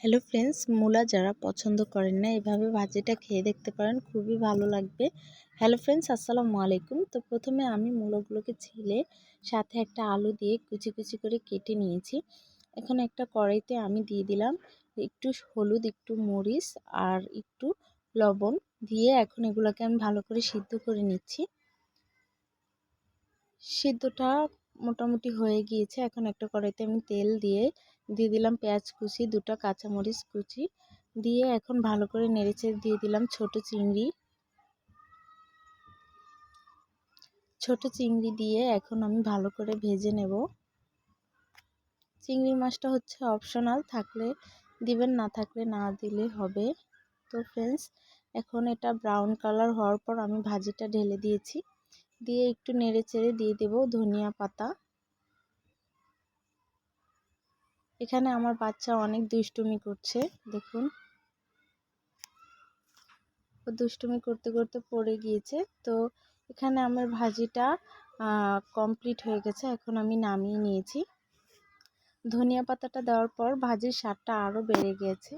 Hello friends, মূলা যারা পছন্দ করেন না এভাবে ভাজিটা খেয়ে দেখতে পারেন, খুবই ভালো লাগবে। হ্যালো ফ্রেন্ডস, আসসালামু আলাইকুম। তো প্রথমে আমি মূলাগুলোকে ছিলে সাথে একটা আলু দিয়ে কুচি কুচি করে কেটে নিয়েছি। এখন একটা কড়াইতে আমি দিয়ে দিলাম একটু হলুদ, একটু মরিচ আর একটু লবণ দিয়ে এখন এগুলোকে আমি ভালো করে সিদ্ধ করে নিচ্ছি। সিদ্ধটা মোটামুটি হয়ে গিয়েছে। এখন একটা কড়াইতে আমি তেল দিয়ে দিলাম পেঁয়াজ কুচি, দুটো কাঁচামরিচ কুচি দিয়ে এখন ভালো করে নেড়েচেড়ে দিয়ে দিলাম ছোট চিংড়ি দিয়ে এখন আমি ভালো করে ভেজে নেব। চিংড়ি মাছটা হচ্ছে অপশনাল, থাকলে দিবেন, না থাকলে না দিলে হবে। তো ফ্রেন্ডস, এখন এটা ব্রাউন কালার হওয়ার পর আমি ভাজিটা ঢেলে দিয়েছি, দিয়ে একটু নেড়েচেড়ে দিয়ে দেব ধনিয়া পাতা। এখানে আমার বাচ্চা অনেক দুষ্টুমি করছে, দেখুন ও দুষ্টুমি করতে করতে পড়ে গিয়েছে। তো এখানে আমার ভাজিটা কমপ্লিট হয়ে গেছে, এখন আমি নামিয়ে নিয়েছি। ধনিয়া পাতাটা দেওয়ার পর ভাজির স্বাদটা আরও বেড়ে গিয়েছে।